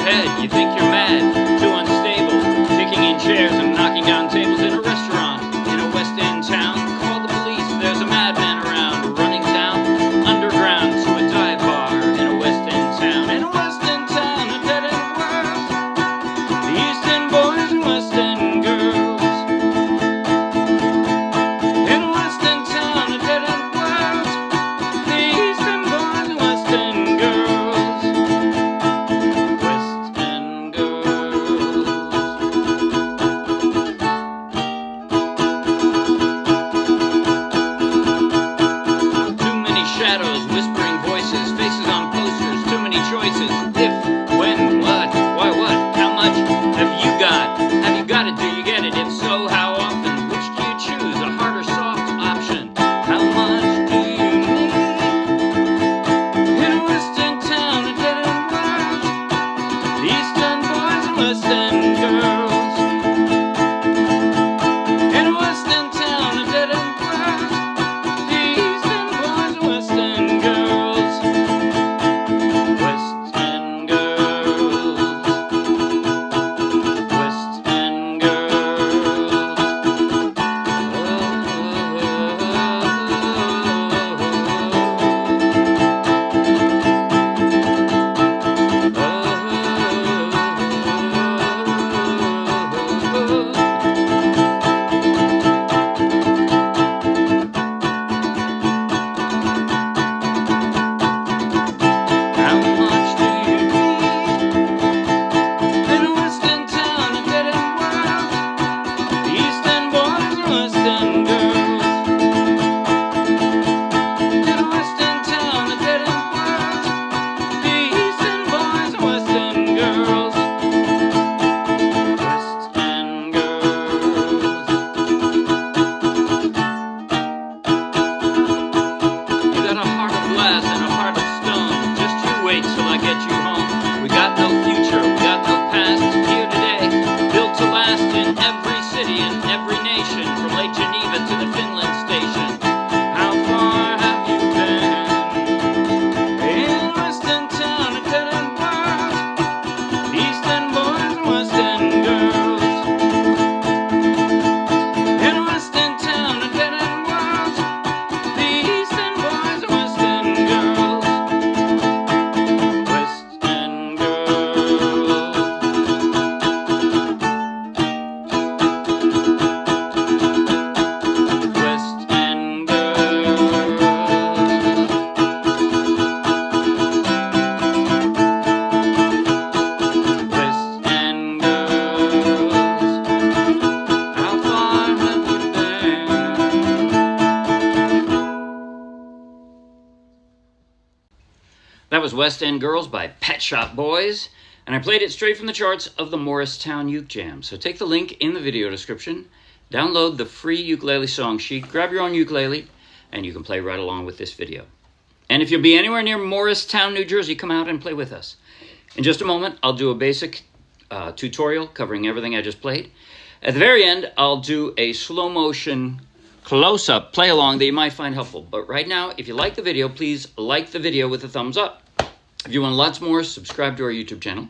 head. You think you're mad, too unstable, kicking in chairs and knocking down tables in a restaurant in a West End town. Call the police, there's a madman around, running down underground to a dive bar in a West End town. In a West End town, a dead-end world, the East End boys and West End girls. In a West End town, a dead-end world, the East End boys and West End girls. West End girls. Too many shadows, whispering voices, faces on posters, too many choices. If, when, what, why, what, how much have you got? Have you got it? Do you get it? If so, how often? Which do you choose? A hard or soft option? How much do you need? In a West End town, a dead-end world, the East End boys and West End girls. In a West End town, a dead-end world, the East End boys and West End girls. West End girls. West End How much do you need? In a West End town, a dead-end world, the East End boys and West End girls. In a West End town, a dead-end world, the East End boys and West End girls. West End girls. You got a heart of glass and a heart of stone. Just you wait till I get you home. We got no future, we got no past. Here today, built to last in every city and every nation, from Lake Geneva to the Finland station. How far have you been? In West End town, a dead-end world, the East End boys and West End girls. In West End town, a dead-end world, the East End boys and West End girls. West End girls. West End girls. West End girls. How far have you been? That was West End Girls by Pet Shop Boys, and I played it straight from the charts of the Morristown Uke Jam. So take the link in the video description, download the free ukulele song sheet, grab your own ukulele, and you can play right along with this video. And if you'll be anywhere near Morristown, New Jersey, come out and play with us. In just a moment, I'll do a basic tutorial covering everything I just played. At the very end, I'll do a slow motion close-up play along that you might find helpful. But right now, if you like the video, please like the video with a thumbs up. If you want lots more, subscribe to our YouTube channel.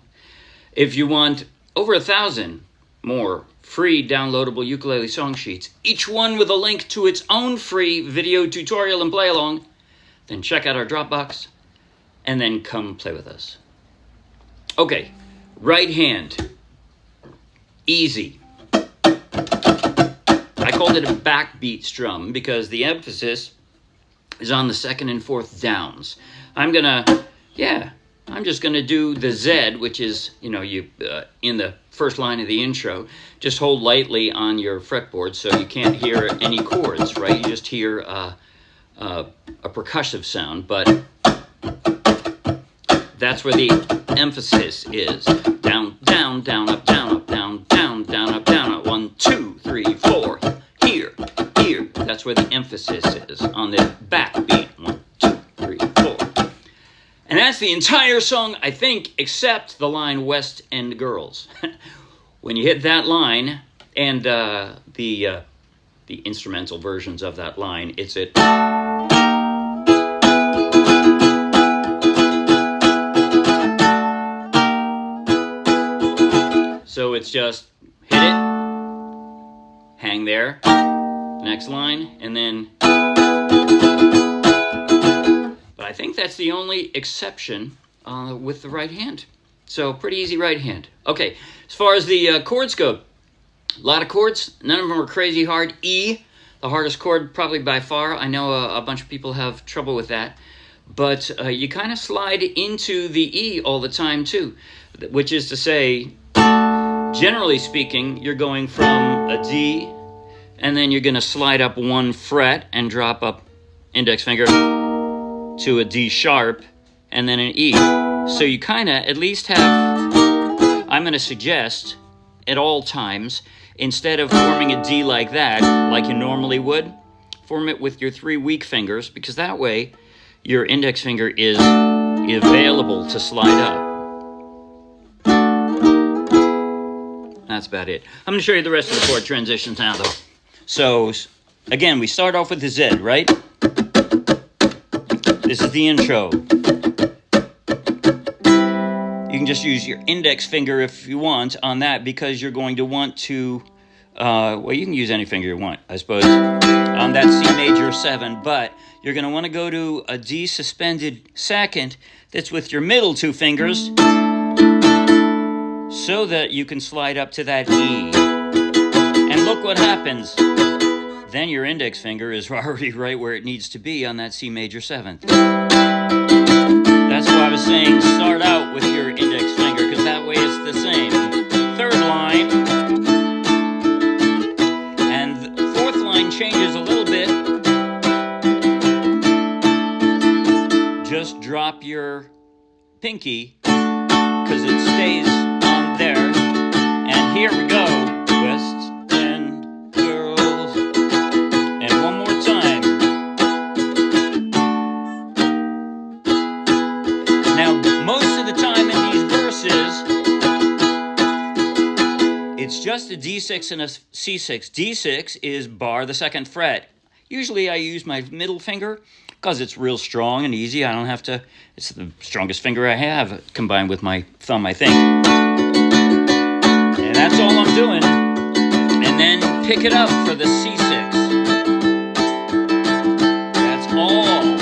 If you want over 1,000 more free downloadable ukulele song sheets, each one with a link to its own free video tutorial and play along, then check out our Dropbox and then come play with us. Okay, right hand, easy. I called it a backbeat strum because the emphasis is on the second and fourth downs. I'm just gonna do the Z, which is, in the first line of the intro. Just hold lightly on your fretboard so you can't hear any chords, right? You just hear a percussive sound, but that's where the emphasis is. Down, down, down, up, down, up, down, down, down, up, down, up. 1, 2, 3, 4. Here, here. That's where the emphasis is on the backbeat. 1, 2, 3, 4. And that's the entire song, I think, except the line West End Girls. When you hit that line and the instrumental versions of that line, it's at... So it's just hit it, hang there, next line, and then... But I think that's the only exception with the right hand. So pretty easy right hand. Okay, as far as the chords go, a lot of chords. None of them are crazy hard. E, the hardest chord probably by far. I know a bunch of people have trouble with that. But you kind of slide into the E all the time too, which is to say, generally speaking, you're going from a D, and then you're going to slide up one fret and drop up index finger to a D sharp, and then an E. So you kind of at least have, I'm going to suggest, at all times, instead of forming a D like that, like you normally would, form it with your 3 weak fingers, because that way your index finger is available to slide up. That's about it. I'm going to show you the rest of the chord transitions now, though. So, again, we start off with the Z, right? This is the intro. You can just use your index finger if you want on that, because you're going to want to, well, you can use any finger you want, I suppose, on that C major 7, but you're going to want to go to a D suspended second that's with your middle 2 fingers so that you can slide up to that E. And look what happens. Then your index finger is already right where it needs to be on that C major 7th. That's why I was saying start out with your index finger, because that way it's the same. 3rd line. And the 4th line changes a little bit. Just drop your pinky, because it stays on there. And here we go. West End Girls. And one more time. Now, most of the time in these verses, it's just a D6 and a C6. D6 is bar the 2nd fret. Usually I use my middle finger because it's real strong and easy. I don't have to, it's the strongest finger I have combined with my thumb, I think. And that's all I'm doing. And then pick it up for the C6. That's all.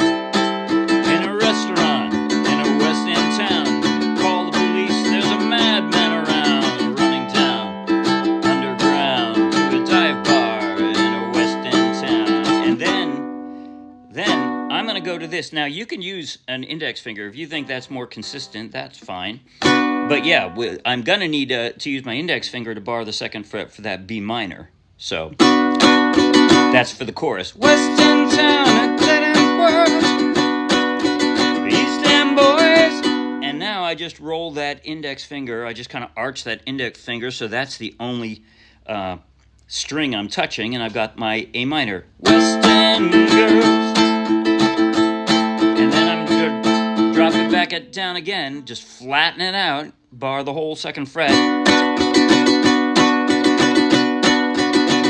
In a restaurant, in a West End town, call the police, there's a madman around, running down, underground, to a dive bar in a West End town. And then I'm going to go to this. Now, you can use an index finger. If you think that's more consistent, that's fine. But yeah, I'm going to need to use my index finger to bar the 2nd fret for that B minor. So, that's for the chorus. West End town, a dead-end world, the East End boys. And now I just roll that index finger. I just kind of arch that index finger, so that's the only string I'm touching. And I've got my A minor. West End girls. Drop it back down again, just flatten it out, bar the whole 2nd fret. The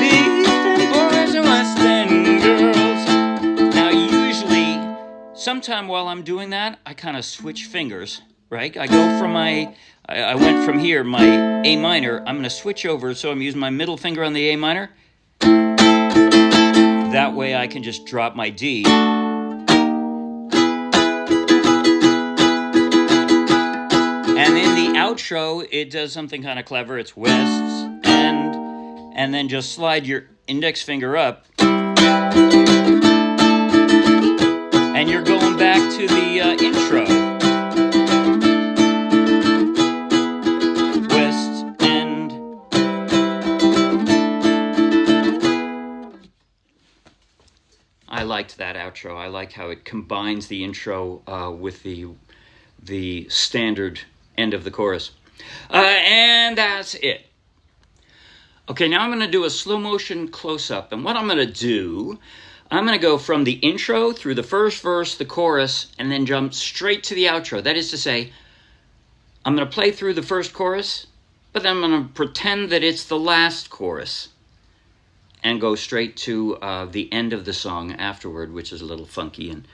Eastern boys and West End girls. Now, usually, sometime while I'm doing that, I kind of switch fingers, right? I go from I went from here, my A minor, I'm going to switch over, so I'm using my middle finger on the A minor. That way I can just drop my D. And in the outro, it does something kind of clever. It's West End, and then just slide your index finger up, and you're going back to the intro. West End. I liked that outro. I like how it combines the intro with the standard end of the chorus. And that's it. Okay, now I'm going to do a slow motion close-up. And what I'm going to do, I'm going to go from the intro through the first verse, the chorus, and then jump straight to the outro. That is to say, I'm going to play through the first chorus, but then I'm going to pretend that it's the last chorus and go straight to the end of the song afterward, which is a little funky and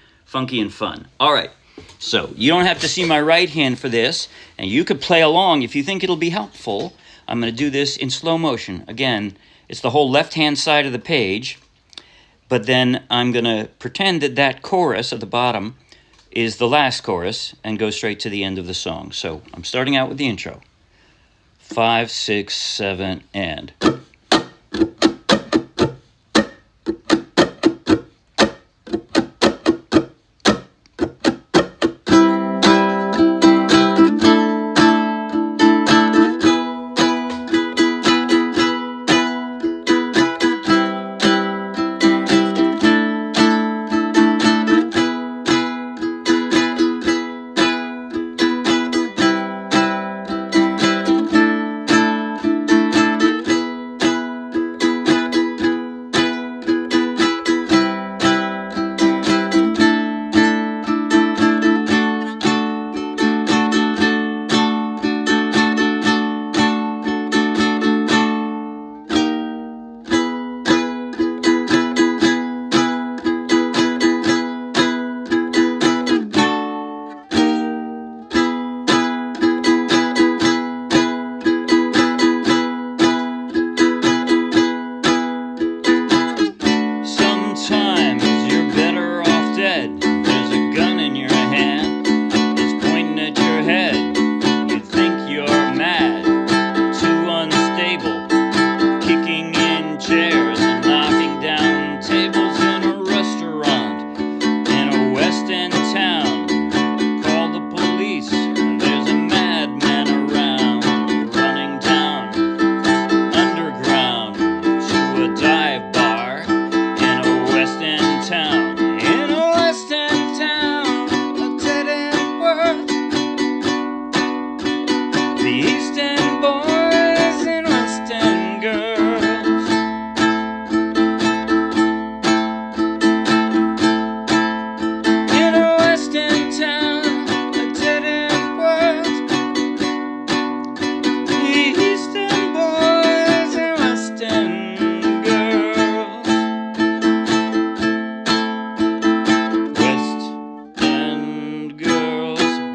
fun. All right. So, you don't have to see my right hand for this, and you could play along if you think it'll be helpful. I'm going to do this in slow motion. Again, it's the whole left-hand side of the page, but then I'm going to pretend that that chorus at the bottom is the last chorus and go straight to the end of the song. So I'm starting out with the intro. 5, 6, 7, and...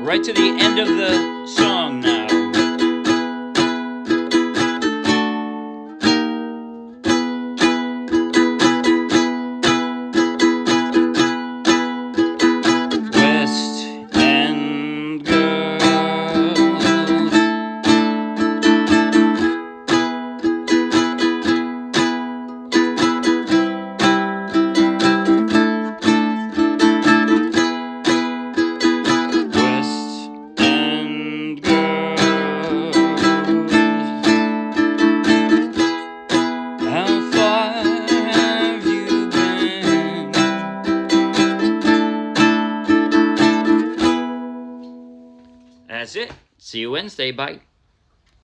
Right to the end of the song now. West End girls. That's it. See you Wednesday. Bye.